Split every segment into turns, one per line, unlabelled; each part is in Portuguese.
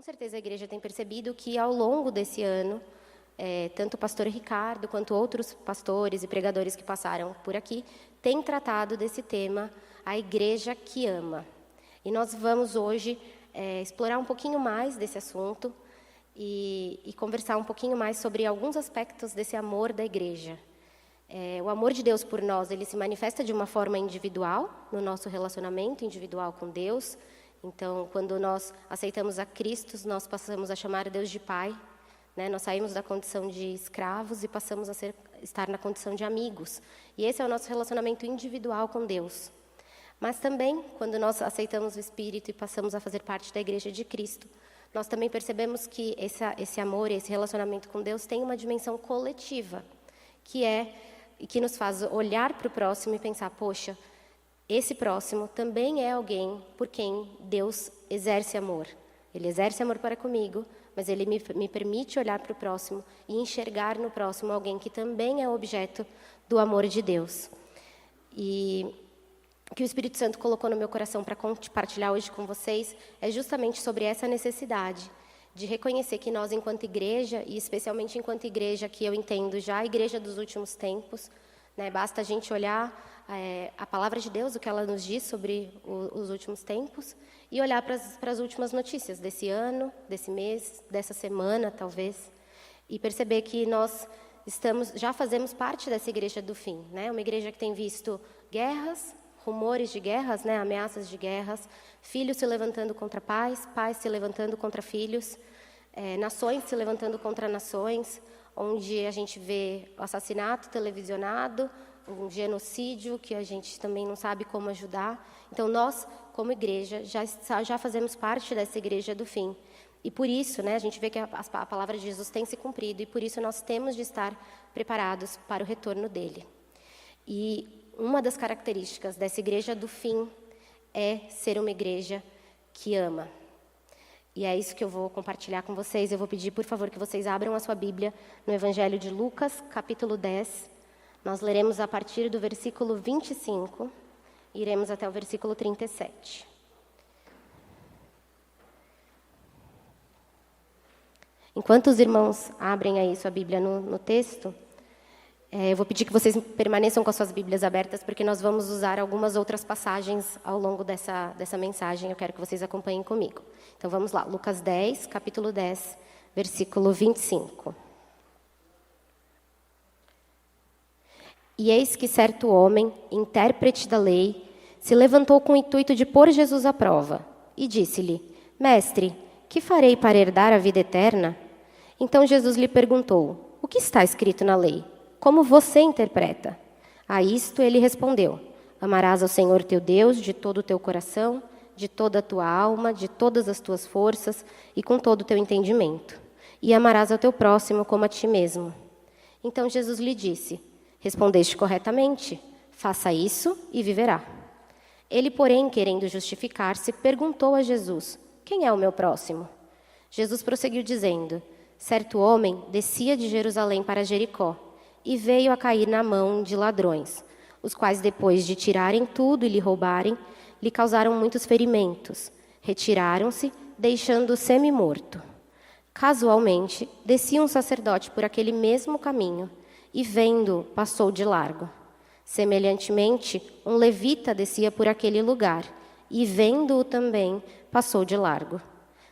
certeza a igreja tem percebido que ao longo desse ano, tanto o pastor Ricardo quanto outros pastores e pregadores que passaram por aqui, têm tratado desse tema, a igreja que ama. E nós vamos hoje explorar um pouquinho mais desse assunto e conversar um pouquinho mais sobre alguns aspectos desse amor da igreja. O amor de Deus por nós, ele se manifesta de uma forma individual, no nosso relacionamento individual com Deus. Então, quando nós aceitamos a Cristo, nós passamos a chamar Deus de Pai, né? Nós saímos da condição de escravos e passamos a estar na condição de amigos. E esse é o nosso relacionamento individual com Deus. Mas também, quando nós aceitamos o Espírito e passamos a fazer parte da Igreja de Cristo, nós também percebemos que esse amor e esse relacionamento com Deus tem uma dimensão coletiva, que nos faz olhar para o próximo e pensar, poxa, esse próximo também é alguém por quem Deus exerce amor. Ele exerce amor para comigo, mas ele me permite olhar para o próximo e enxergar no próximo alguém que também é objeto do amor de Deus. E o que o Espírito Santo colocou no meu coração para compartilhar hoje com vocês é justamente sobre essa necessidade de reconhecer que nós, enquanto igreja, e especialmente enquanto igreja que eu entendo já a igreja dos últimos tempos, né, basta a gente olhar a palavra de Deus, o que ela nos diz sobre os últimos tempos, e olhar para as últimas notícias desse ano, desse mês, dessa semana, talvez, e perceber que nós já fazemos parte dessa igreja do fim, né? Uma igreja que tem visto guerras, rumores de guerras, né? Ameaças de guerras, filhos se levantando contra pais, pais se levantando contra filhos, nações se levantando contra nações, onde a gente vê o assassinato televisionado, um genocídio que a gente também não sabe como ajudar. Então, nós, como igreja, já fazemos parte dessa igreja do fim. E por isso, né, a gente vê que a palavra de Jesus tem se cumprido, e por isso nós temos de estar preparados para o retorno dele. E uma das características dessa igreja do fim é ser uma igreja que ama. E é isso que eu vou compartilhar com vocês. Eu vou pedir, por favor, que vocês abram a sua Bíblia no Evangelho de Lucas, capítulo 10. Nós leremos a partir do versículo 25 e iremos até o versículo 37. Enquanto os irmãos abrem aí sua Bíblia no texto, eu vou pedir que vocês permaneçam com as suas Bíblias abertas, porque nós vamos usar algumas outras passagens ao longo dessa mensagem. Eu quero que vocês acompanhem comigo. Então vamos lá, Lucas 10, capítulo 10, versículo 25. E eis que certo homem, intérprete da lei, se levantou com o intuito de pôr Jesus à prova, e disse-lhe, Mestre, que farei para herdar a vida eterna? Então Jesus lhe perguntou, o que está escrito na lei? Como você interpreta? A isto ele respondeu, amarás ao Senhor teu Deus de todo o teu coração, de toda a tua alma, de todas as tuas forças e com todo o teu entendimento. E amarás ao teu próximo como a ti mesmo. Então Jesus lhe disse, respondeste corretamente, faça isso e viverá. Ele, porém, querendo justificar-se, perguntou a Jesus, quem é o meu próximo? Jesus prosseguiu dizendo, certo homem descia de Jerusalém para Jericó e veio a cair na mão de ladrões, os quais, depois de tirarem tudo e lhe roubarem, lhe causaram muitos ferimentos. Retiraram-se, deixando-o semi-morto. Casualmente, descia um sacerdote por aquele mesmo caminho, e vendo-o, passou de largo. Semelhantemente, um levita descia por aquele lugar, e vendo-o também, passou de largo.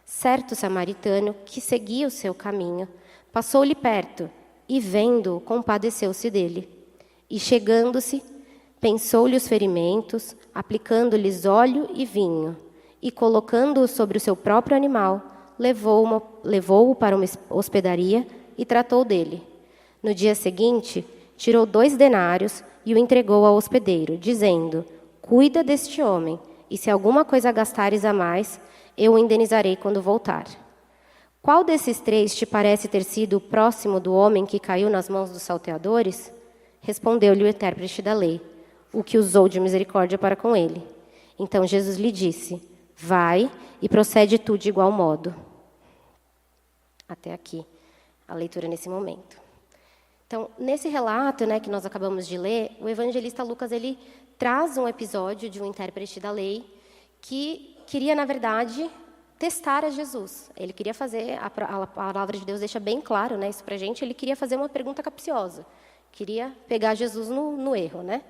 Certo samaritano, que seguia o seu caminho, passou-lhe perto, e vendo-o, compadeceu-se dele. E chegando-se, pensou-lhe os ferimentos, aplicando-lhes óleo e vinho, e colocando-o sobre o seu próprio animal, levou-o para uma hospedaria e tratou dele. No dia seguinte, tirou 2 denários e o entregou ao hospedeiro, dizendo, cuida deste homem, e se alguma coisa gastares a mais, eu o indenizarei quando voltar. Qual desses 3 te parece ter sido o próximo do homem que caiu nas mãos dos salteadores? Respondeu-lhe o intérprete da lei, o que usou de misericórdia para com ele. Então Jesus lhe disse, vai e procede tu de igual modo. Até aqui, a leitura nesse momento. Então, nesse relato, né, que nós acabamos de ler, o evangelista Lucas ele traz um episódio de um intérprete da lei que queria, na verdade, testar a Jesus. Ele queria fazer, a palavra de Deus deixa bem claro, né, isso para a gente, ele queria fazer uma pergunta capciosa. Queria pegar Jesus no erro, né?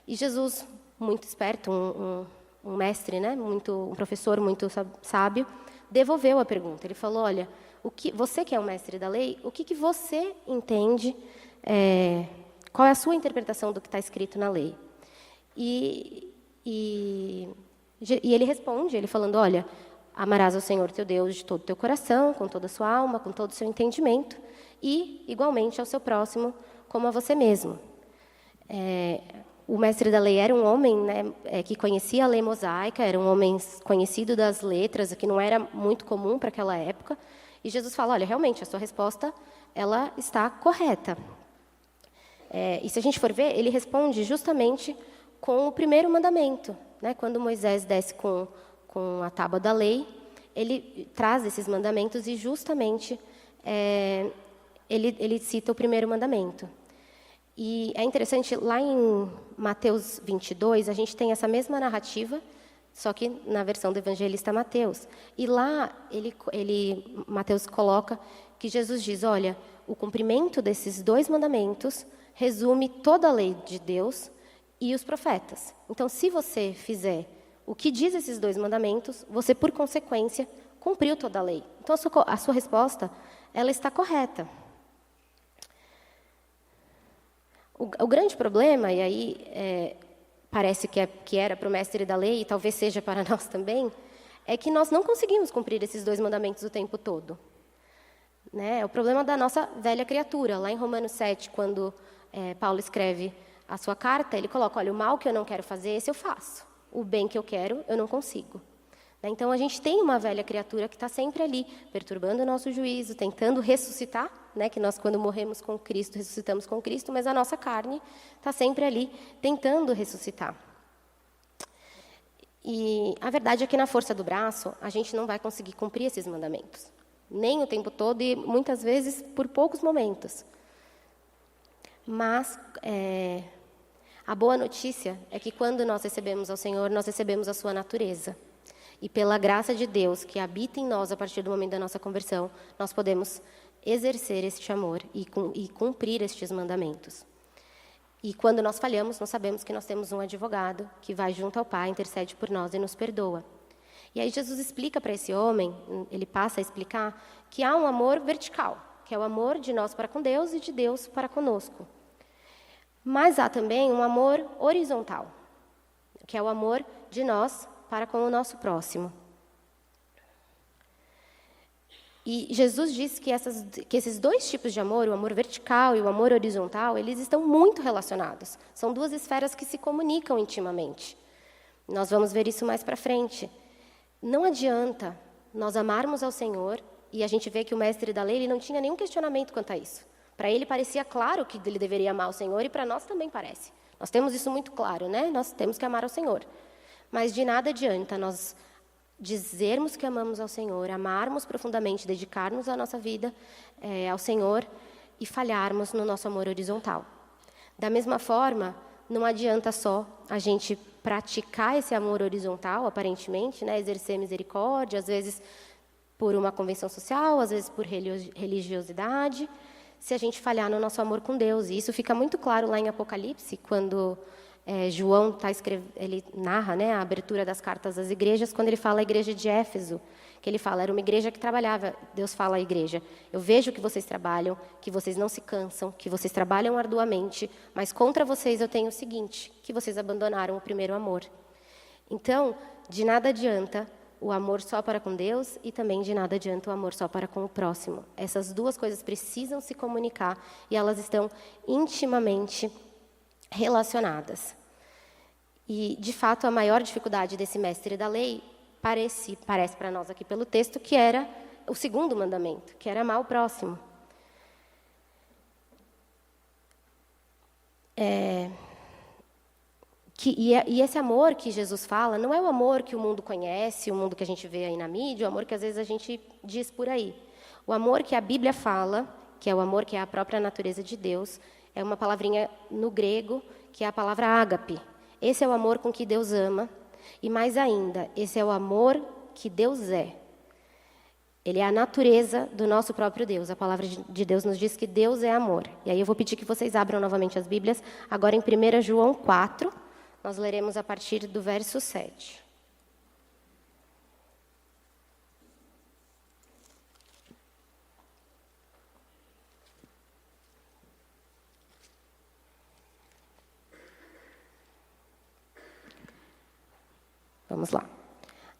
E Jesus, muito esperto, um mestre, né, um professor muito sábio, devolveu a pergunta. Ele falou, olha, você que é o mestre da lei, o que você entende, qual é a sua interpretação do que está escrito na lei? E ele responde, ele falando, olha, amarás ao Senhor teu Deus de todo o teu coração, com toda a sua alma, com todo o seu entendimento, e, igualmente, ao seu próximo, como a você mesmo. O mestre da lei era um homem, né, que conhecia a lei mosaica, era um homem conhecido das letras, que não era muito comum para aquela época. E Jesus fala, olha, realmente, a sua resposta ela está correta. E se a gente for ver, ele responde justamente com o primeiro mandamento. Né? Quando Moisés desce com a tábua da lei, ele traz esses mandamentos e justamente ele cita o primeiro mandamento. E é interessante, lá em Mateus 22, a gente tem essa mesma narrativa, só que na versão do evangelista Mateus. E lá, Mateus coloca que Jesus diz, olha, o cumprimento desses 2 mandamentos resume toda a lei de Deus e os profetas. Então, se você fizer o que diz esses 2 mandamentos, você, por consequência, cumpriu toda a lei. Então, a sua resposta, ela está correta. O grande problema, e aí parece que era para o mestre da lei, e talvez seja para nós também, é que nós não conseguimos cumprir esses 2 mandamentos o tempo todo. Né? É o problema da nossa velha criatura. Lá em Romanos 7, quando Paulo escreve a sua carta, ele coloca, olha, o mal que eu não quero fazer, esse eu faço. O bem que eu quero, eu não consigo. Então, a gente tem uma velha criatura que está sempre ali, perturbando o nosso juízo, tentando ressuscitar, né? Que nós, quando morremos com Cristo, ressuscitamos com Cristo, mas a nossa carne está sempre ali, tentando ressuscitar. E a verdade é que, na força do braço, a gente não vai conseguir cumprir esses mandamentos. Nem o tempo todo e, muitas vezes, por poucos momentos. Mas a boa notícia é que, quando nós recebemos ao Senhor, nós recebemos a sua natureza. E pela graça de Deus, que habita em nós a partir do momento da nossa conversão, nós podemos exercer este amor e cumprir estes mandamentos. E quando nós falhamos, nós sabemos que nós temos um advogado que vai junto ao Pai, intercede por nós e nos perdoa. E aí Jesus explica para esse homem, ele passa a explicar, que há um amor vertical, que é o amor de nós para com Deus e de Deus para conosco. Mas há também um amor horizontal, que é o amor de nós para com o nosso próximo. E Jesus diz que esses 2 tipos de amor, o amor vertical e o amor horizontal, eles estão muito relacionados. São 2 esferas que se comunicam intimamente. Nós vamos ver isso mais para frente. Não adianta nós amarmos ao Senhor, e a gente vê que o mestre da lei ele não tinha nenhum questionamento quanto a isso. Para ele parecia claro que ele deveria amar o Senhor, e para nós também parece. Nós temos isso muito claro, né? Nós temos que amar ao Senhor. Mas de nada adianta nós dizermos que amamos ao Senhor, amarmos profundamente, dedicarmos a nossa vida ao Senhor e falharmos no nosso amor horizontal. Da mesma forma, não adianta só a gente praticar esse amor horizontal, aparentemente, né, exercer misericórdia, às vezes por uma convenção social, às vezes por religiosidade, se a gente falhar no nosso amor com Deus. E isso fica muito claro lá em Apocalipse, quando João ele narra, né, a abertura das cartas às igrejas, quando ele fala a igreja de Éfeso, que ele fala, era uma igreja que trabalhava. Deus fala à igreja, eu vejo que vocês trabalham, que vocês não se cansam, que vocês trabalham arduamente, mas contra vocês eu tenho o seguinte, que vocês abandonaram o primeiro amor. Então, de nada adianta o amor só para com Deus e também de nada adianta o amor só para com o próximo. Essas 2 coisas precisam se comunicar e elas estão intimamente relacionadas. E, de fato, a maior dificuldade desse mestre da lei parece para nós aqui pelo texto que era o 2º mandamento, que era amar o próximo. E esse amor que Jesus fala não é o amor que o mundo conhece, o mundo que a gente vê aí na mídia, o amor que às vezes a gente diz por aí. O amor que a Bíblia fala, que é o amor que é a própria natureza de Deus, é uma palavrinha no grego, que é a palavra ágape. Esse é o amor com que Deus ama. E mais ainda, esse é o amor que Deus é. Ele é a natureza do nosso próprio Deus. A palavra de Deus nos diz que Deus é amor. E aí eu vou pedir que vocês abram novamente as Bíblias, agora em 1 João 4, nós leremos a partir do verso 7. Vamos lá.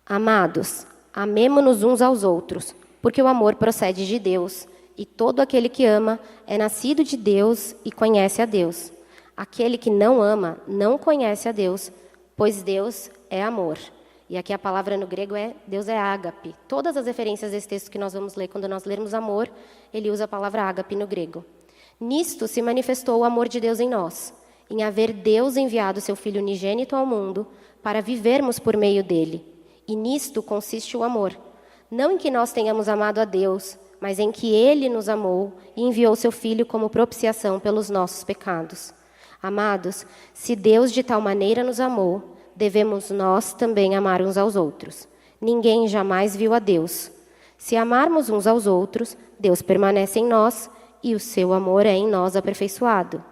Amados, amemo-nos uns aos outros, porque o amor procede de Deus, e todo aquele que ama é nascido de Deus e conhece a Deus. Aquele que não ama não conhece a Deus, pois Deus é amor. E aqui a palavra no grego é Deus é ágape. Todas as referências desse texto que nós vamos ler, quando nós lermos amor, ele usa a palavra ágape no grego. Nisto se manifestou o amor de Deus em nós, em haver Deus enviado seu Filho unigênito ao mundo, para vivermos por meio dele. E nisto consiste o amor. Não em que nós tenhamos amado a Deus, mas em que ele nos amou e enviou seu Filho como propiciação pelos nossos pecados. Amados, se Deus de tal maneira nos amou, devemos nós também amar uns aos outros. Ninguém jamais viu a Deus. Se amarmos uns aos outros, Deus permanece em nós e o seu amor é em nós aperfeiçoado.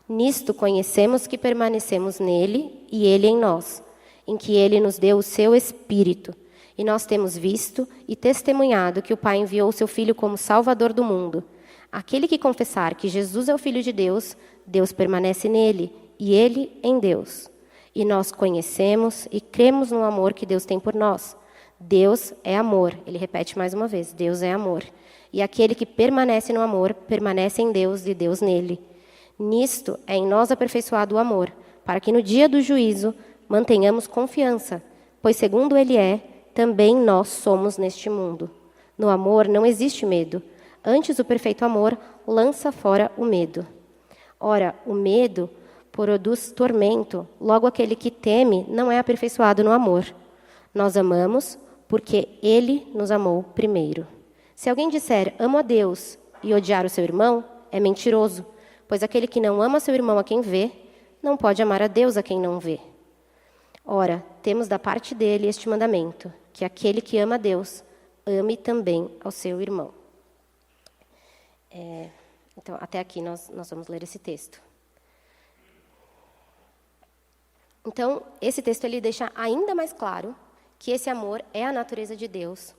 Nisto conhecemos que permanecemos nele e ele em nós, em que ele nos deu o seu Espírito. E nós temos visto e testemunhado que o Pai enviou o seu Filho como Salvador do mundo. Aquele que confessar que Jesus é o Filho de Deus, Deus permanece nele e ele em Deus. E nós conhecemos e cremos no amor que Deus tem por nós. Deus é amor. Ele repete mais uma vez, Deus é amor. E aquele que permanece no amor, permanece em Deus e Deus nele. Nisto é em nós aperfeiçoado o amor, para que no dia do juízo mantenhamos confiança, pois segundo ele é, também nós somos neste mundo. No amor não existe medo. Antes, o perfeito amor lança fora o medo. Ora, o medo produz tormento, logo aquele que teme não é aperfeiçoado no amor. Nós amamos porque ele nos amou primeiro. Se alguém disser, amo a Deus, e odiar o seu irmão, é mentiroso, pois aquele que não ama seu irmão a quem vê, não pode amar a Deus a quem não vê. Ora, temos da parte dele este mandamento, que aquele que ama a Deus, ame também ao seu irmão. Então, até aqui nós vamos ler esse texto. Então, esse texto ele deixa ainda mais claro que esse amor é a natureza de Deus.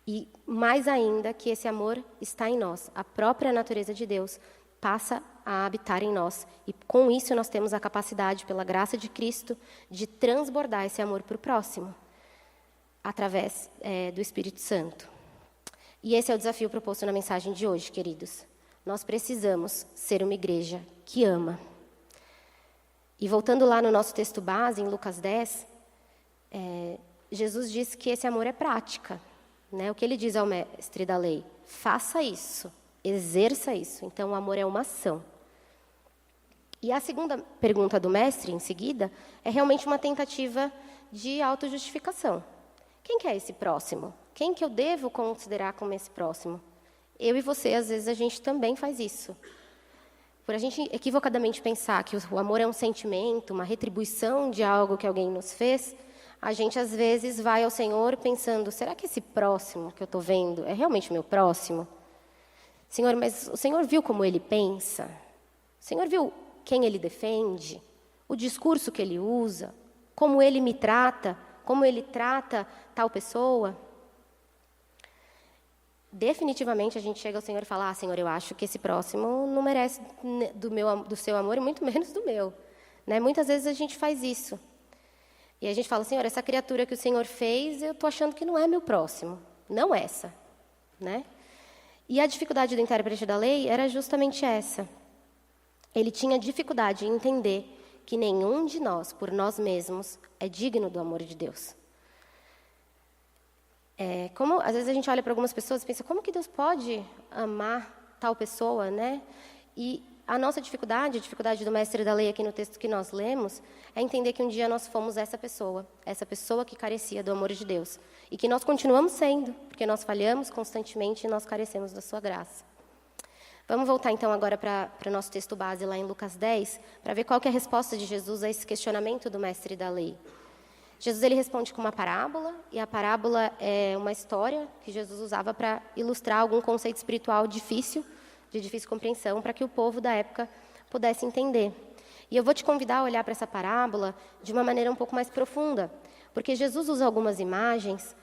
E mais ainda que esse amor está em nós. A própria natureza de Deus passa a habitar em nós. E com isso nós temos a capacidade, pela graça de Cristo, de transbordar esse amor para o próximo, através do Espírito Santo. E esse é o desafio proposto na mensagem de hoje, queridos. Nós precisamos ser uma igreja que ama. E voltando lá no nosso texto base, em Lucas 10, Jesus diz que esse amor é prática. Né? O que ele diz ao mestre da lei? Faça isso, exerça isso. Então, o amor é uma ação. E a segunda pergunta do mestre, em seguida, é realmente uma tentativa de autojustificação. Quem que é esse próximo? Quem que eu devo considerar como esse próximo? Eu e você, às vezes, a gente também faz isso. Por a gente equivocadamente pensar que o amor é um sentimento, uma retribuição de algo que alguém nos fez, a gente, às vezes, vai ao Senhor pensando, será que esse próximo que eu estou vendo é realmente meu próximo? Senhor, mas o Senhor viu como ele pensa? O Senhor viu quem ele defende? O discurso que ele usa? Como ele me trata? Como ele trata tal pessoa? Definitivamente a gente chega ao Senhor e fala, Senhor, eu acho que esse próximo não merece do seu amor e muito menos do meu. Né? Muitas vezes a gente faz isso. E a gente fala, Senhor, essa criatura que o Senhor fez, eu estou achando que não é meu próximo. Não essa. Né? E a dificuldade do intérprete da lei era justamente essa. Ele tinha dificuldade em entender que nenhum de nós, por nós mesmos, é digno do amor de Deus. Como às vezes a gente olha para algumas pessoas e pensa, como que Deus pode amar tal pessoa, né? E a nossa dificuldade, a dificuldade do mestre da lei aqui no texto que nós lemos, é entender que um dia nós fomos essa pessoa que carecia do amor de Deus. E que nós continuamos sendo, porque nós falhamos constantemente e nós carecemos da sua graça. Vamos voltar então agora para o nosso texto base lá em Lucas 10, para ver qual que é a resposta de Jesus a esse questionamento do mestre da lei. Jesus ele responde com uma parábola, e a parábola é uma história que Jesus usava para ilustrar algum conceito espiritual difícil, de difícil compreensão, para que o povo da época pudesse entender. E eu vou te convidar a olhar para essa parábola de uma maneira um pouco mais profunda, porque Jesus usa algumas imagens,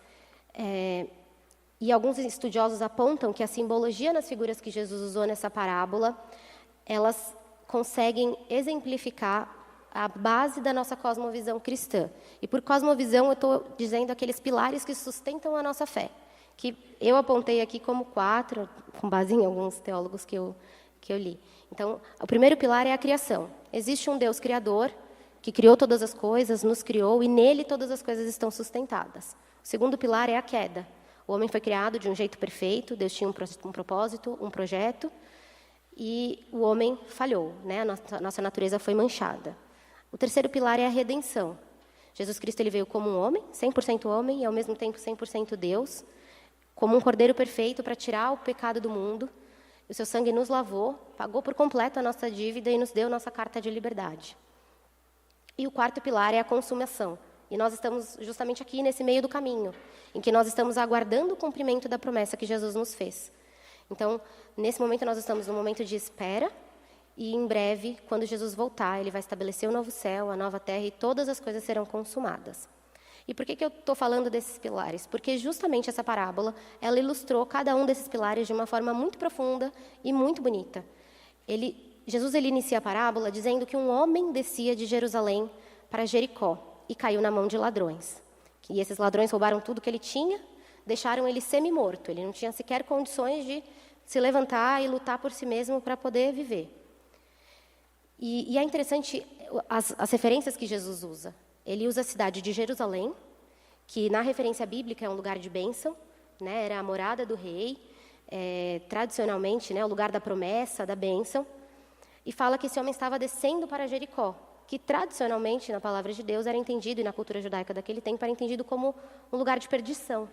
e alguns estudiosos apontam que a simbologia nas figuras que Jesus usou nessa parábola, elas conseguem exemplificar a base da nossa cosmovisão cristã. E por cosmovisão eu estou dizendo aqueles pilares que sustentam a nossa fé, que eu apontei aqui como 4, com base em alguns teólogos que eu li. Então, o primeiro pilar é a criação. Existe um Deus criador, que criou todas as coisas, nos criou, e nele todas as coisas estão sustentadas. O segundo pilar é a queda. O homem foi criado de um jeito perfeito, Deus tinha um propósito, um projeto, e o homem falhou, né? A nossa natureza foi manchada. O terceiro pilar é a redenção. Jesus Cristo ele veio como um homem, 100% homem, e ao mesmo tempo 100% Deus, como um cordeiro perfeito para tirar o pecado do mundo. O seu sangue nos lavou, pagou por completo a nossa dívida e nos deu nossa carta de liberdade. E o quarto pilar é a consumação. E nós estamos justamente aqui nesse meio do caminho, em que nós estamos aguardando o cumprimento da promessa que Jesus nos fez. Então, nesse momento nós estamos num momento de espera, e em breve, quando Jesus voltar, ele vai estabelecer o novo céu, a nova terra, e todas as coisas serão consumadas. E por que eu estou falando desses pilares? Porque justamente essa parábola, ela ilustrou cada um desses pilares de uma forma muito profunda e muito bonita. Jesus ele inicia a parábola dizendo que um homem descia de Jerusalém para Jericó e caiu na mão de ladrões. E esses ladrões roubaram tudo que ele tinha, deixaram ele semi-morto. Ele não tinha sequer condições de se levantar e lutar por si mesmo para poder viver. E é interessante as referências que Jesus usa. Ele usa a cidade de Jerusalém, que na referência bíblica é um lugar de bênção, né? Era a morada do rei, tradicionalmente, né? O lugar da promessa, da bênção. E fala que esse homem estava descendo para Jericó, que tradicionalmente, na palavra de Deus, era entendido, e na cultura judaica daquele tempo, era entendido como um lugar de perdição.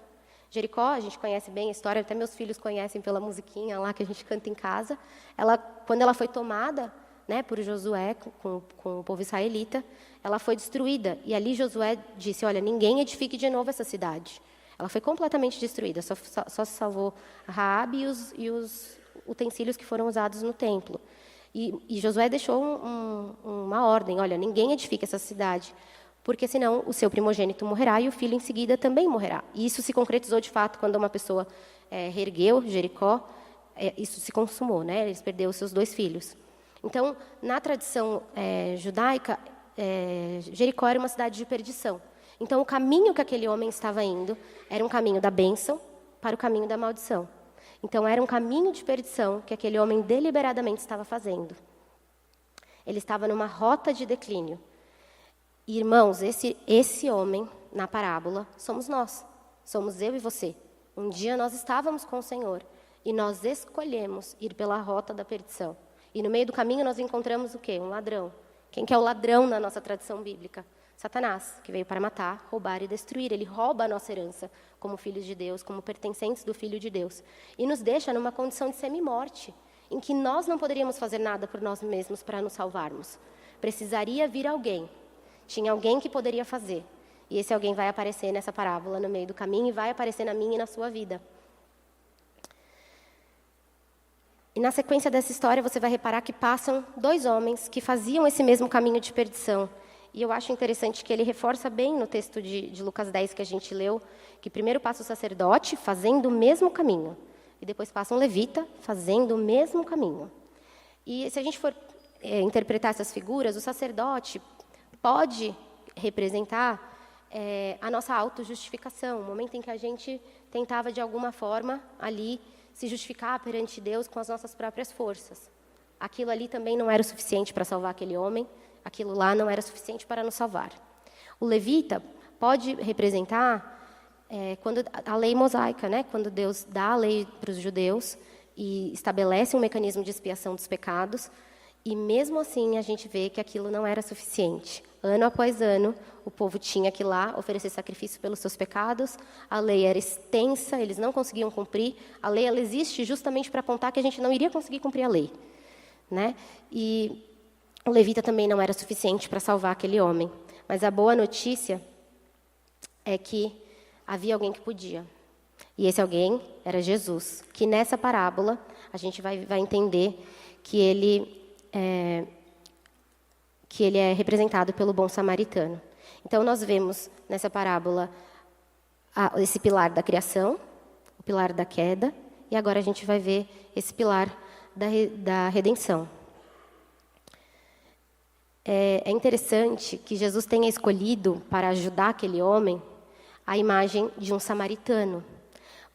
Jericó, a gente conhece bem a história, até meus filhos conhecem pela musiquinha lá que a gente canta em casa. Quando ela foi tomada, né, por Josué, com o povo israelita, ela foi destruída. E ali Josué disse, olha, ninguém edifique de novo essa cidade. Ela foi completamente destruída, só se salvou Raabe e os utensílios que foram usados no templo. E Josué deixou uma ordem, olha, ninguém edifique essa cidade, porque senão o seu primogênito morrerá e o filho em seguida também morrerá. E isso se concretizou de fato quando uma pessoa reergueu Jericó, isso se consumou, né? Eles perderam os seus 2 filhos. Então, na tradição judaica, Jericó era uma cidade de perdição. Então, o caminho que aquele homem estava indo era um caminho da bênção para o caminho da maldição. Então, era um caminho de perdição que aquele homem deliberadamente estava fazendo. Ele estava numa rota de declínio. E, irmãos, esse homem, na parábola, somos nós. Somos eu e você. Um dia nós estávamos com o Senhor e nós escolhemos ir pela rota da perdição. E no meio do caminho nós encontramos o quê? Um ladrão. Quem que é o ladrão na nossa tradição bíblica? Satanás, que veio para matar, roubar e destruir. Ele rouba a nossa herança como filhos de Deus, como pertencentes do Filho de Deus. E nos deixa numa condição de semi-morte, em que nós não poderíamos fazer nada por nós mesmos para nos salvarmos. Precisaria vir alguém. Tinha alguém que poderia fazer. E esse alguém vai aparecer nessa parábola no meio do caminho e vai aparecer na minha e na sua vida. E na sequência dessa história você vai reparar que passam 2 homens que faziam esse mesmo caminho de perdição. E eu acho interessante que ele reforça bem no texto de Lucas 10 que a gente leu, que primeiro passa o sacerdote fazendo o mesmo caminho, e depois passa um levita fazendo o mesmo caminho. E se a gente for interpretar essas figuras, o sacerdote pode representar a nossa autojustificação, o momento em que a gente tentava de alguma forma ali se justificar perante Deus com as nossas próprias forças. Aquilo ali também não era o suficiente para salvar aquele homem, aquilo lá não era suficiente para nos salvar. O levita pode representar quando a lei mosaica, né? Quando Deus dá a lei para os judeus e estabelece um mecanismo de expiação dos pecados, e mesmo assim a gente vê que aquilo não era suficiente. Ano após ano, o povo tinha que ir lá oferecer sacrifício pelos seus pecados, a lei era extensa, eles não conseguiam cumprir, a lei ela existe justamente para apontar que a gente não iria conseguir cumprir a lei, né? E o levita também não era suficiente para salvar aquele homem. Mas a boa notícia é que havia alguém que podia. E esse alguém era Jesus, que nessa parábola a gente vai entender que ele é representado pelo bom samaritano. Então, nós vemos nessa parábola esse pilar da criação, o pilar da queda, e agora a gente vai ver esse pilar da redenção. É interessante que Jesus tenha escolhido para ajudar aquele homem a imagem de um samaritano,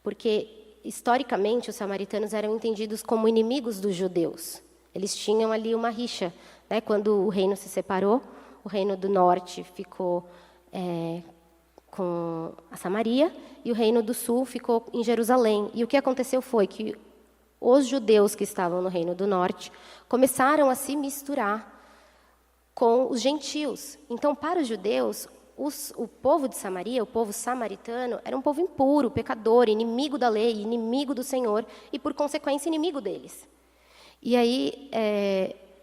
porque historicamente os samaritanos eram entendidos como inimigos dos judeus. Eles tinham ali uma rixa, né? Quando o reino se separou, o reino do norte ficou com a Samaria e o reino do sul ficou em Jerusalém. E o que aconteceu foi que os judeus que estavam no reino do norte começaram a se misturar com os gentios. Então, para os judeus, o povo de Samaria, o povo samaritano, era um povo impuro, pecador, inimigo da lei, inimigo do Senhor e, por consequência, inimigo deles. E aí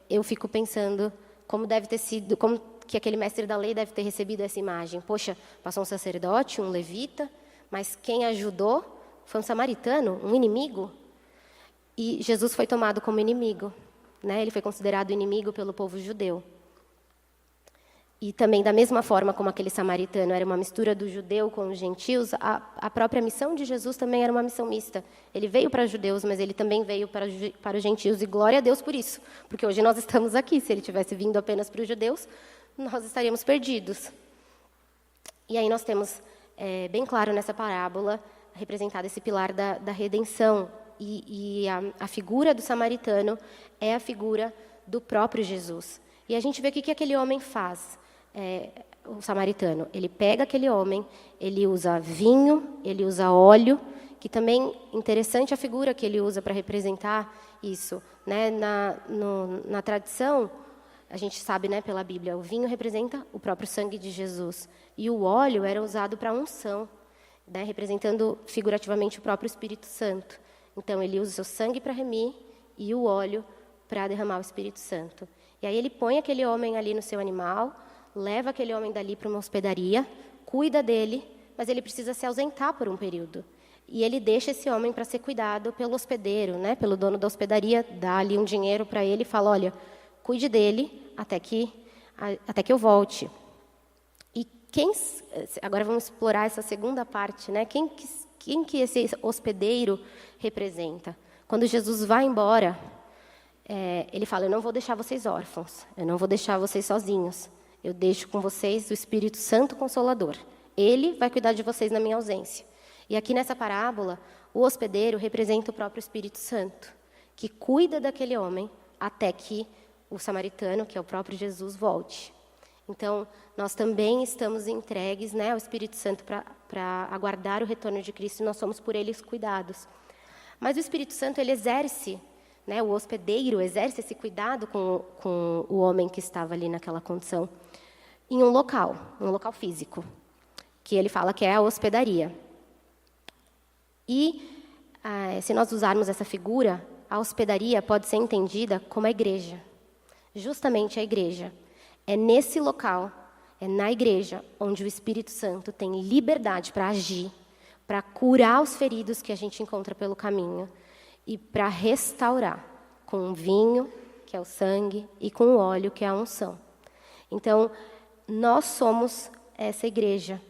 eu fico pensando como deve ter sido, como que aquele mestre da lei deve ter recebido essa imagem. Poxa, passou um sacerdote, um levita, mas quem ajudou foi um samaritano, um inimigo. E Jesus foi tomado como inimigo, né? Ele foi considerado inimigo pelo povo judeu. E também, da mesma forma como aquele samaritano era uma mistura do judeu com os gentios, a própria missão de Jesus também era uma missão mista. Ele veio para os judeus, mas ele também veio para os gentios, e glória a Deus por isso, porque hoje nós estamos aqui. Se ele tivesse vindo apenas para os judeus, nós estaríamos perdidos. E aí nós temos, bem claro nessa parábola, representado esse pilar da redenção, e a figura do samaritano é a figura do próprio Jesus. E a gente vê o que aquele homem faz. O samaritano, ele pega aquele homem, ele usa vinho, ele usa óleo, que também interessante a figura que ele usa para representar isso, né? Na tradição, a gente sabe, né, pela Bíblia, o vinho representa o próprio sangue de Jesus e o óleo era usado para unção, né, representando figurativamente o próprio Espírito Santo. Então ele usa o seu sangue para remir e o óleo para derramar o Espírito Santo. E aí ele põe aquele homem ali no seu animal, leva aquele homem dali para uma hospedaria, cuida dele, mas ele precisa se ausentar por um período. E ele deixa esse homem para ser cuidado pelo hospedeiro, né, pelo dono da hospedaria, dá ali um dinheiro para ele e fala, olha, cuide dele até que eu volte. E agora vamos explorar essa segunda parte, né? Quem que esse hospedeiro representa? Quando Jesus vai embora, ele fala, eu não vou deixar vocês órfãos, eu não vou deixar vocês sozinhos. Eu deixo com vocês o Espírito Santo Consolador. Ele vai cuidar de vocês na minha ausência. E aqui nessa parábola, o hospedeiro representa o próprio Espírito Santo, que cuida daquele homem até que o samaritano, que é o próprio Jesus, volte. Então, nós também estamos entregues, né, ao Espírito Santo para aguardar o retorno de Cristo, e nós somos por eles cuidados. Mas o Espírito Santo, ele exerce, né, o hospedeiro exerce esse cuidado com o homem que estava ali naquela condição, em um local físico, que ele fala que é a hospedaria. E, se nós usarmos essa figura, a hospedaria pode ser entendida como a igreja. Justamente a igreja. É nesse local, é na igreja, onde o Espírito Santo tem liberdade para agir, para curar os feridos que a gente encontra pelo caminho e para restaurar com o vinho, que é o sangue, e com o óleo, que é a unção. Então, nós somos essa igreja.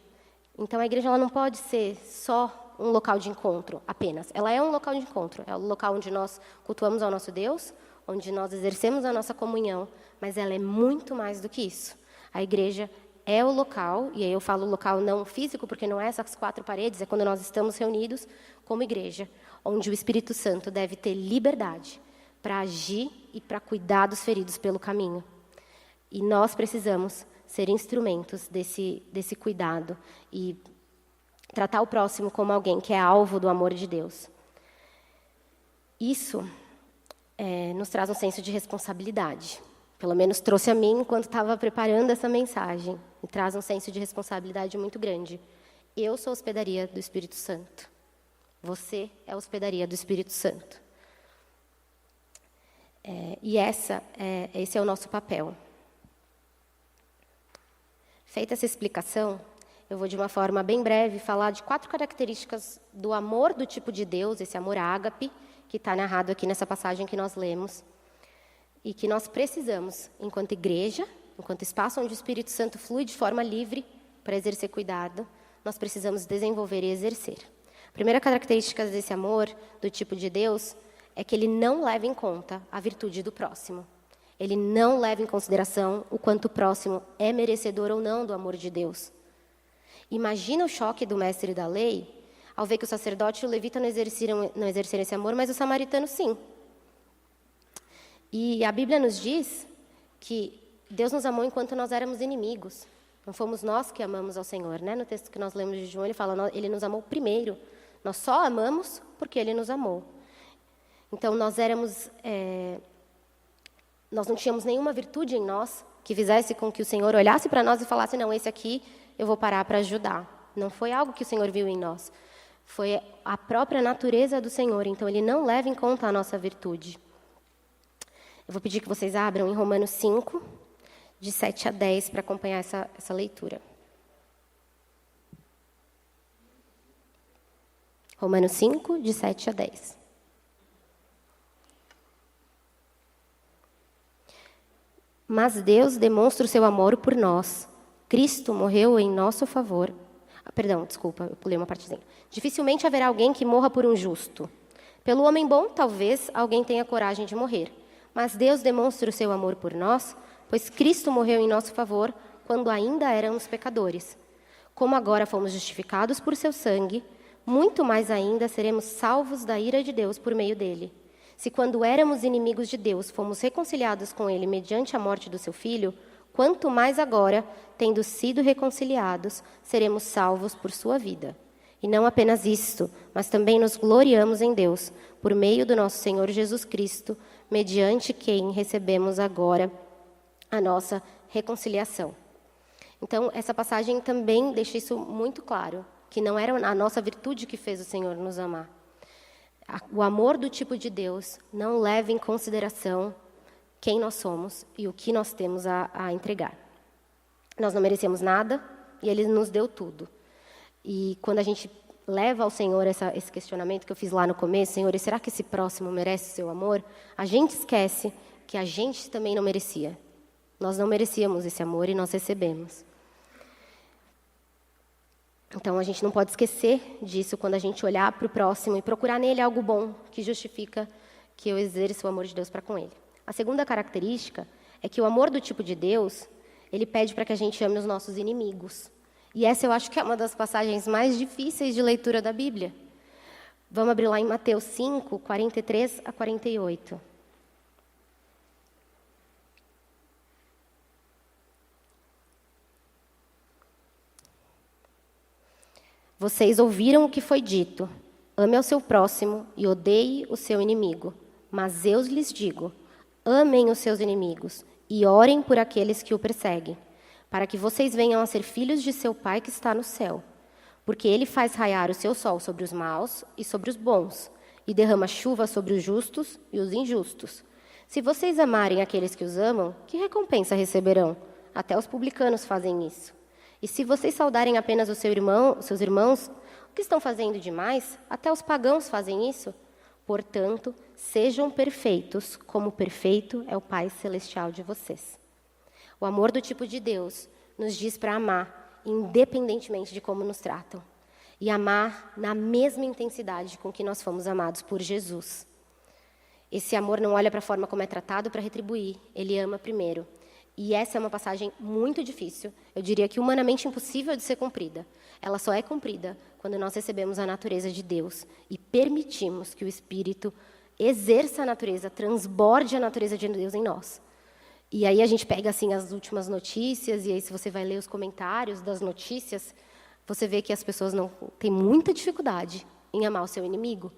Então, a igreja ela não pode ser só um local de encontro apenas. Ela é um local de encontro. É o local onde nós cultuamos ao nosso Deus, onde nós exercemos a nossa comunhão, mas ela é muito mais do que isso. A igreja é o local, e aí eu falo local não físico, porque não é essas 4 paredes, é quando nós estamos reunidos como igreja, onde o Espírito Santo deve ter liberdade para agir e para cuidar dos feridos pelo caminho. E nós precisamos ser instrumentos desse cuidado e tratar o próximo como alguém que é alvo do amor de Deus. Isso nos traz um senso de responsabilidade. Pelo menos trouxe a mim enquanto estava preparando essa mensagem. Me traz um senso de responsabilidade muito grande. Eu sou a hospedaria do Espírito Santo. Você é a hospedaria do Espírito Santo. E esse é o nosso papel. Feita essa explicação, eu vou, de uma forma bem breve, falar de 4 características do amor do tipo de Deus, esse amor ágape, que está narrado aqui nessa passagem que nós lemos, e que nós precisamos, enquanto igreja, enquanto espaço onde o Espírito Santo flui de forma livre para exercer cuidado, nós precisamos desenvolver e exercer. A primeira característica desse amor, do tipo de Deus, é que ele não leva em conta a virtude do próximo. Ele não leva em consideração o quanto o próximo é merecedor ou não do amor de Deus. Imagina o choque do mestre da lei ao ver que o sacerdote e o levita não exerceram esse amor, mas o samaritano sim. E a Bíblia nos diz que Deus nos amou enquanto nós éramos inimigos. Não fomos nós que amamos ao Senhor, né? No texto que nós lemos de João, ele fala, ele nos amou primeiro. Nós só amamos porque ele nos amou. Então, nós não tínhamos nenhuma virtude em nós que fizesse com que o Senhor olhasse para nós e falasse, não, esse aqui eu vou parar para ajudar. Não foi algo que o Senhor viu em nós. Foi a própria natureza do Senhor. Então, ele não leva em conta a nossa virtude. Eu vou pedir que vocês abram em Romanos 5, de 7 a 10, para acompanhar essa leitura. Romanos 5, de 7 a 10. Mas Deus demonstra o seu amor por nós. Cristo morreu em nosso favor. Eu pulei uma partezinha. Dificilmente haverá alguém que morra por um justo. Pelo homem bom, talvez alguém tenha coragem de morrer. Mas Deus demonstra o seu amor por nós, pois Cristo morreu em nosso favor quando ainda éramos pecadores. Como agora fomos justificados por seu sangue, muito mais ainda seremos salvos da ira de Deus por meio dele. Se quando éramos inimigos de Deus, fomos reconciliados com ele mediante a morte do seu Filho, quanto mais agora, tendo sido reconciliados, seremos salvos por sua vida. E não apenas isto, mas também nos gloriamos em Deus, por meio do nosso Senhor Jesus Cristo, mediante quem recebemos agora a nossa reconciliação. Então, essa passagem também deixa isso muito claro, que não era a nossa virtude que fez o Senhor nos amar. O amor do tipo de Deus não leva em consideração quem nós somos e o que nós temos a entregar. Nós não merecemos nada e Ele nos deu tudo. E quando a gente leva ao Senhor esse questionamento que eu fiz lá no começo, Senhor, será que esse próximo merece o seu amor? A gente esquece que a gente também não merecia. Nós não merecíamos esse amor e nós recebemos. Então, a gente não pode esquecer disso quando a gente olhar para o próximo e procurar nele algo bom que justifica que eu exerça o amor de Deus para com ele. A segunda característica é que o amor do tipo de Deus, ele pede para que a gente ame os nossos inimigos. E essa eu acho que é uma das passagens mais difíceis de leitura da Bíblia. Vamos abrir lá em Mateus 5, 43 a 48. Vocês ouviram o que foi dito, ame ao seu próximo e odeie o seu inimigo. Mas eu lhes digo, amem os seus inimigos e orem por aqueles que o perseguem, para que vocês venham a ser filhos de seu Pai que está no céu. Porque ele faz raiar o seu sol sobre os maus e sobre os bons, e derrama chuva sobre os justos e os injustos. Se vocês amarem aqueles que os amam, que recompensa receberão? Até os publicanos fazem isso. E se vocês saudarem apenas seus irmãos, o que estão fazendo demais? Até os pagãos fazem isso. Portanto, sejam perfeitos, como perfeito é o Pai Celestial de vocês. O amor do tipo de Deus nos diz para amar, independentemente de como nos tratam. E amar na mesma intensidade com que nós fomos amados por Jesus. Esse amor não olha para a forma como é tratado para retribuir, ele ama primeiro. E essa é uma passagem muito difícil, eu diria que humanamente impossível de ser cumprida. Ela só é cumprida quando nós recebemos a natureza de Deus e permitimos que o Espírito exerça a natureza, transborde a natureza de Deus em nós. E aí a gente pega assim as últimas notícias, e aí se você vai ler os comentários das notícias, você vê que as pessoas não têm muita dificuldade em amar o seu inimigo.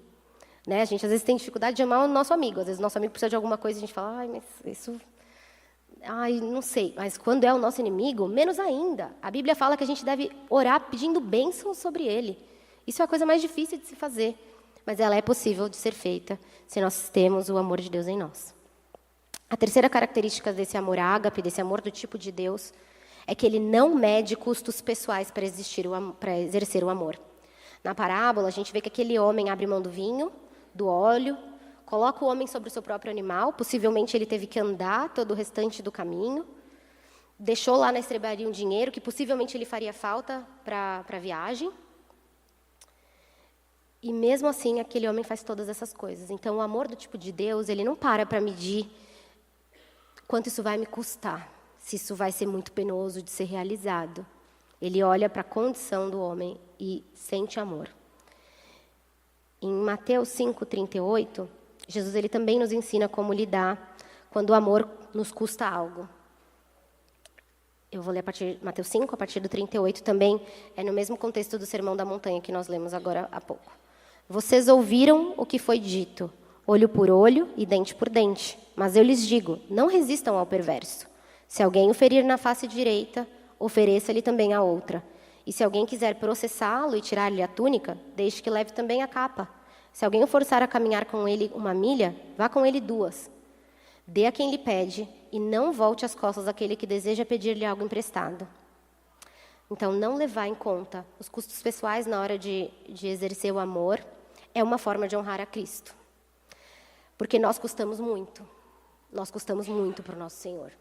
Né? A gente às vezes tem dificuldade de amar o nosso amigo. Às vezes o nosso amigo precisa de alguma coisa e a gente fala, mas isso... não sei. Mas quando é o nosso inimigo, menos ainda. A Bíblia fala que a gente deve orar pedindo bênçãos sobre ele. Isso é a coisa mais difícil de se fazer. Mas ela é possível de ser feita se nós temos o amor de Deus em nós. A terceira característica desse amor ágape, desse amor do tipo de Deus, é que ele não mede custos pessoais para exercer o amor. Na parábola, a gente vê que aquele homem abre mão do vinho, do óleo, coloca o homem sobre o seu próprio animal, possivelmente ele teve que andar todo o restante do caminho, deixou lá na estrebaria um dinheiro que possivelmente lhe faria falta para a viagem. E mesmo assim, aquele homem faz todas essas coisas. Então, o amor do tipo de Deus, ele não para medir quanto isso vai me custar, se isso vai ser muito penoso de ser realizado. Ele olha para a condição do homem e sente amor. Em Mateus 5:38, Jesus ele também nos ensina como lidar quando o amor nos custa algo. Eu vou ler Mateus 5, a partir do 38, também é no mesmo contexto do Sermão da Montanha que nós lemos agora há pouco. Vocês ouviram o que foi dito, olho por olho e dente por dente. Mas eu lhes digo, não resistam ao perverso. Se alguém o ferir na face direita, ofereça-lhe também a outra. E se alguém quiser processá-lo e tirar-lhe a túnica, deixe que leve também a capa. Se alguém o forçar a caminhar com ele 1 milha, vá com ele 2. Dê a quem lhe pede e não volte as costas àquele que deseja pedir-lhe algo emprestado. Então, não levar em conta os custos pessoais na hora de exercer o amor é uma forma de honrar a Cristo. Porque nós custamos muito. Nós custamos muito para o nosso Senhor.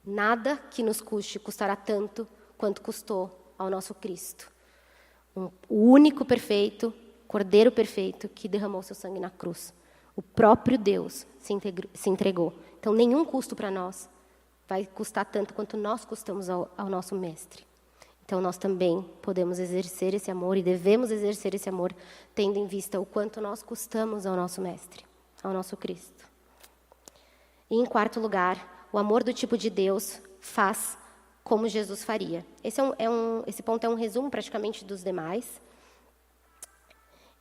Nada que nos custe custará tanto quanto custou ao nosso Cristo. O único perfeito, Cordeiro perfeito, que derramou seu sangue na cruz. O próprio Deus se entregou. Então, nenhum custo para nós vai custar tanto quanto nós custamos ao nosso Mestre. Então, nós também podemos exercer esse amor e devemos exercer esse amor, tendo em vista o quanto nós custamos ao nosso Mestre, ao nosso Cristo. E, em 4º lugar, o amor do tipo de Deus faz como Jesus faria. Esse ponto é um resumo praticamente dos demais.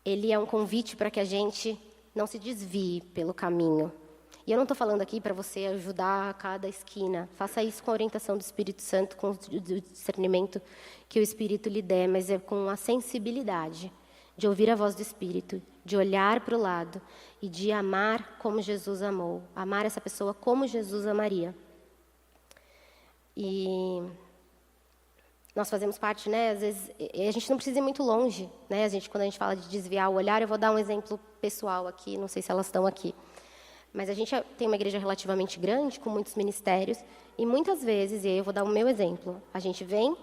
Ele é um convite para que a gente não se desvie pelo caminho. E eu não estou falando aqui para você ajudar a cada esquina. Faça isso com a orientação do Espírito Santo, com o discernimento que o Espírito lhe der, mas é com a sensibilidade de ouvir a voz do Espírito, de olhar para o lado e de amar como Jesus amou. Amar essa pessoa como Jesus amaria. E nós fazemos parte, né? Às vezes, a gente não precisa ir muito longe, né? Quando a gente fala de desviar o olhar, eu vou dar um exemplo pessoal aqui, não sei se elas estão aqui. Mas a gente tem uma igreja relativamente grande, com muitos ministérios, e muitas vezes, e aí eu vou dar o meu exemplo, a gente vem,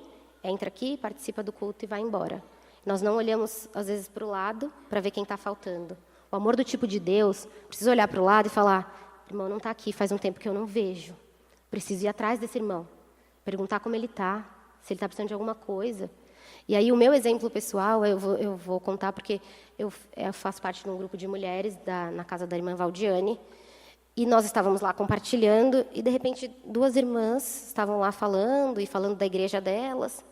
entra aqui, participa do culto e vai embora. Nós não olhamos, às vezes, para o lado para ver quem está faltando. O amor do tipo de Deus, precisa olhar para o lado e falar, irmão não está aqui, faz um tempo que eu não vejo. Preciso ir atrás desse irmão, perguntar como ele está, se ele está precisando de alguma coisa. E aí o meu exemplo pessoal, eu vou contar porque eu faço parte de um grupo de mulheres na casa da irmã Valdiane, e nós estávamos lá compartilhando, e de repente 2 irmãs estavam lá falando da igreja delas.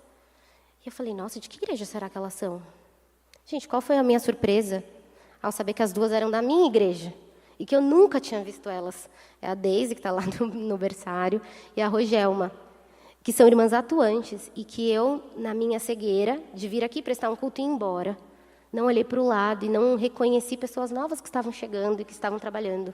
E eu falei, nossa, de que igreja será que elas são? Gente, qual foi a minha surpresa ao saber que as 2 eram da minha igreja, e que eu nunca tinha visto elas. É a Deise, que está lá no berçário, e a Rogelma, que são irmãs atuantes, e que eu, na minha cegueira, de vir aqui prestar um culto e ir embora, não olhei para o lado e não reconheci pessoas novas que estavam chegando e que estavam trabalhando.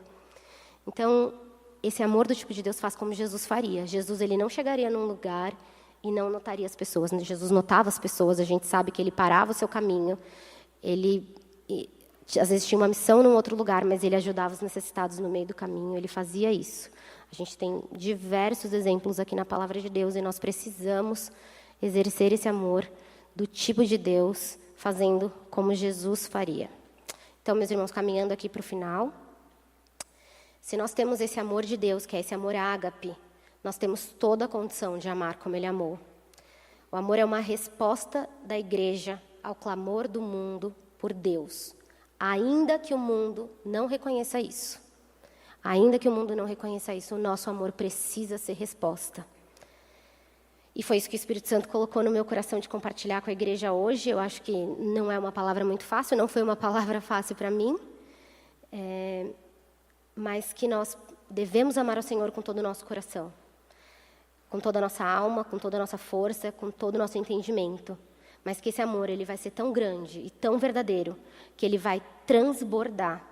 Então, esse amor do tipo de Deus faz como Jesus faria. Jesus ele não chegaria num lugar e não notaria as pessoas. Jesus notava as pessoas, a gente sabe que ele parava o seu caminho, ele às vezes tinha uma missão num outro lugar, mas ele ajudava os necessitados no meio do caminho, ele fazia isso. A gente tem diversos exemplos aqui na Palavra de Deus e nós precisamos exercer esse amor do tipo de Deus, fazendo como Jesus faria. Então, meus irmãos, caminhando aqui para o final, se nós temos esse amor de Deus, que é esse amor ágape, nós temos toda a condição de amar como Ele amou. O amor é uma resposta da igreja ao clamor do mundo por Deus, ainda que o mundo não reconheça isso. Ainda que o mundo não reconheça isso, o nosso amor precisa ser resposta. E foi isso que o Espírito Santo colocou no meu coração de compartilhar com a igreja hoje. Eu acho que não é uma palavra muito fácil, não foi uma palavra fácil para mim, mas que nós devemos amar o Senhor com todo o nosso coração, com toda a nossa alma, com toda a nossa força, com todo o nosso entendimento. Mas que esse amor ele vai ser tão grande e tão verdadeiro que ele vai transbordar,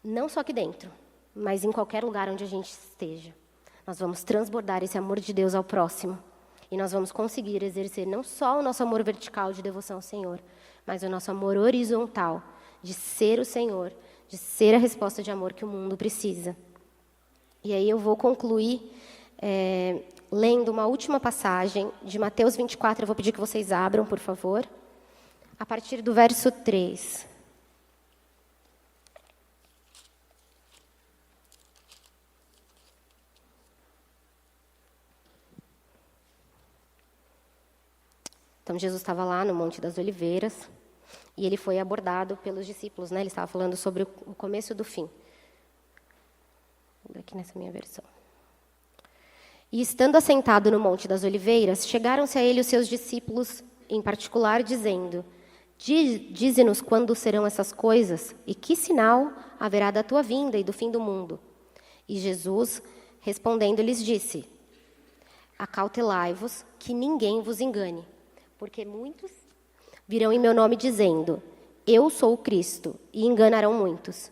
não só aqui dentro, mas em qualquer lugar onde a gente esteja. Nós vamos transbordar esse amor de Deus ao próximo. E nós vamos conseguir exercer não só o nosso amor vertical de devoção ao Senhor, mas o nosso amor horizontal, de ser o Senhor, de ser a resposta de amor que o mundo precisa. E aí eu vou concluir lendo uma última passagem de Mateus 24. Eu vou pedir que vocês abram, por favor, a partir do verso 3. Então, Jesus estava lá no Monte das Oliveiras e ele foi abordado pelos discípulos, né? Ele estava falando sobre o começo do fim. Vou ver aqui nessa minha versão. E estando assentado no Monte das Oliveiras, chegaram-se a ele os seus discípulos, em particular, dizendo: Dize-nos quando serão essas coisas e que sinal haverá da tua vinda e do fim do mundo. E Jesus, respondendo, lhes disse: Acautelai-vos que ninguém vos engane. Porque muitos virão em meu nome dizendo: Eu sou o Cristo, e enganarão muitos.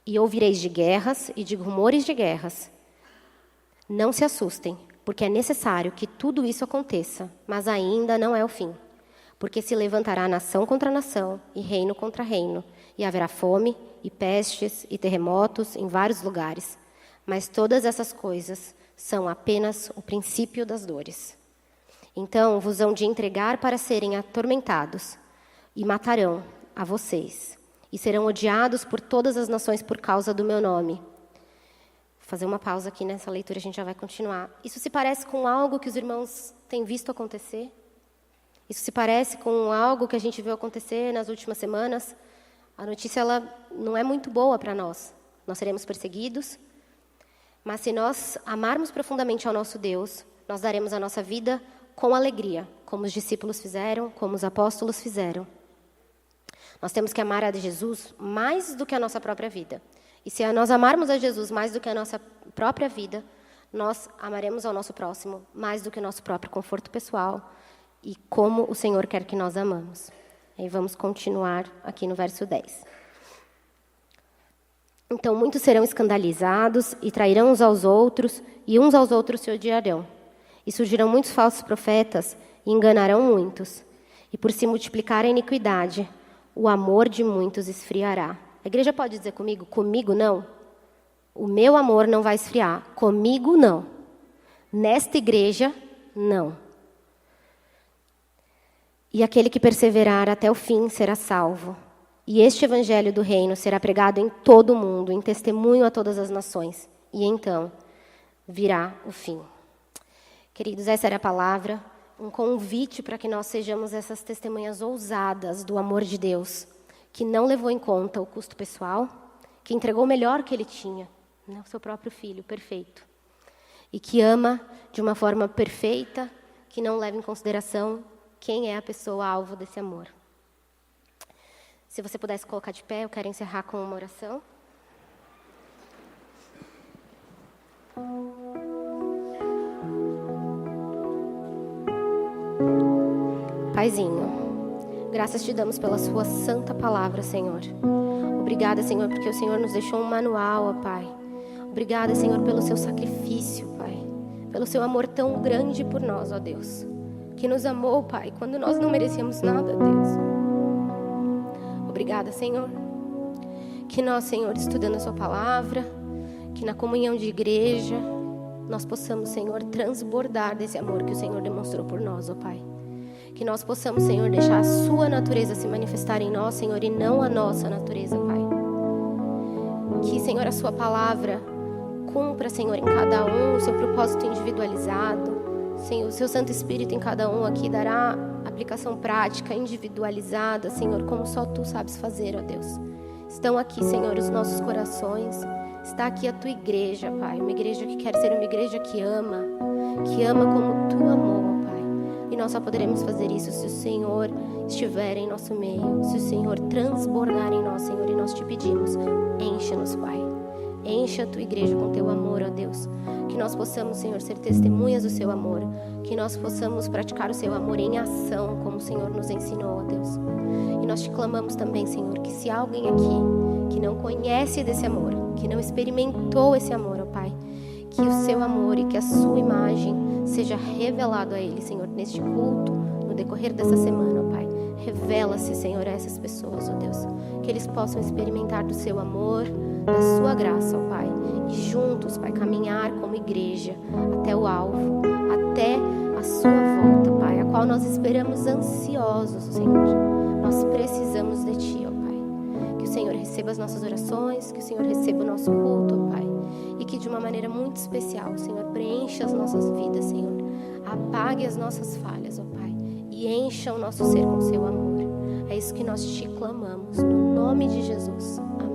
E ouvireis de guerras e de rumores de guerras. Não se assustem, porque é necessário que tudo isso aconteça, mas ainda não é o fim. Porque se levantará nação contra nação, e reino contra reino, e haverá fome, e pestes, e terremotos em vários lugares. Mas todas essas coisas são apenas o princípio das dores. Então vos hão de entregar para serem atormentados, e matarão a vocês, e serão odiados por todas as nações por causa do meu nome. Vou fazer uma pausa aqui nessa leitura, a gente já vai continuar. Isso se parece com algo que os irmãos têm visto acontecer? Isso se parece com algo que a gente viu acontecer nas últimas semanas? A notícia ela não é muito boa para nós. Nós seremos perseguidos, mas se nós amarmos profundamente ao nosso Deus, nós daremos a nossa vida com alegria, como os discípulos fizeram, como os apóstolos fizeram. Nós temos que amar a Jesus mais do que a nossa própria vida. E se nós amarmos a Jesus mais do que a nossa própria vida, nós amaremos ao nosso próximo mais do que o nosso próprio conforto pessoal e como o Senhor quer que nós amamos. Aí vamos continuar aqui no verso 10. Então muitos serão escandalizados e trairão uns aos outros, e uns aos outros se odiarão. E surgirão muitos falsos profetas e enganarão muitos. E por se multiplicar a iniquidade, o amor de muitos esfriará. A igreja pode dizer comigo? Comigo não. O meu amor não vai esfriar. Comigo não. Nesta igreja, não. E aquele que perseverar até o fim será salvo. E este evangelho do reino será pregado em todo o mundo, em testemunho a todas as nações. E então virá o fim. Queridos, essa era a palavra, um convite para que nós sejamos essas testemunhas ousadas do amor de Deus, que não levou em conta o custo pessoal, que entregou o melhor que ele tinha, né, o seu próprio filho, perfeito, e que ama de uma forma perfeita, que não leva em consideração quem é a pessoa alvo desse amor. Se você pudesse colocar de pé, eu quero encerrar com uma oração. Paizinho, graças te damos pela sua santa palavra, Senhor. Obrigada, Senhor, porque o Senhor nos deixou um manual, ó Pai. Obrigada, Senhor, pelo seu sacrifício, Pai. Pelo seu amor tão grande por nós, ó Deus. Que nos amou, Pai, quando nós não merecíamos nada, Deus. Obrigada, Senhor. Que nós, Senhor, estudando a sua palavra, que na comunhão de igreja, nós possamos, Senhor, transbordar desse amor que o Senhor demonstrou por nós, ó Pai. Que nós possamos, Senhor, deixar a sua natureza se manifestar em nós, Senhor, e não a nossa natureza, Pai. Que, Senhor, a sua palavra cumpra, Senhor, em cada um o seu propósito individualizado. Senhor, o seu Santo Espírito em cada um aqui dará aplicação prática, individualizada, Senhor, como só tu sabes fazer, ó Deus. Estão aqui, Senhor, os nossos corações. Está aqui a tua igreja, Pai. Uma igreja que quer ser uma igreja que ama como tu amou. E nós só poderemos fazer isso se o Senhor estiver em nosso meio, se o Senhor transbordar em nós, Senhor, e nós te pedimos, encha-nos, Pai. Encha a tua igreja com teu amor, ó Deus. Que nós possamos, Senhor, ser testemunhas do seu amor. Que nós possamos praticar o seu amor em ação, como o Senhor nos ensinou, ó Deus. E nós te clamamos também, Senhor, que se há alguém aqui que não conhece desse amor, que não experimentou esse amor, ó Pai, que o seu amor e que a sua imagem seja revelado a Ele, Senhor, neste culto, no decorrer dessa semana, ó Pai. Revela-se, Senhor, a essas pessoas, ó Deus, que eles possam experimentar do Seu amor, da Sua graça, ó Pai, e juntos, Pai, caminhar como igreja até o alvo, até a Sua volta, Pai, a qual nós esperamos ansiosos, Senhor. Nós precisamos de Ti, ó Pai. Que o Senhor receba as nossas orações, que o Senhor receba o nosso culto, ó Pai, e que de uma maneira muito especial, o Senhor, preencha as nossas vidas, Senhor, apague as nossas falhas, ó Pai, e encha o nosso ser com Seu amor. É isso que nós Te clamamos, no nome de Jesus. Amém.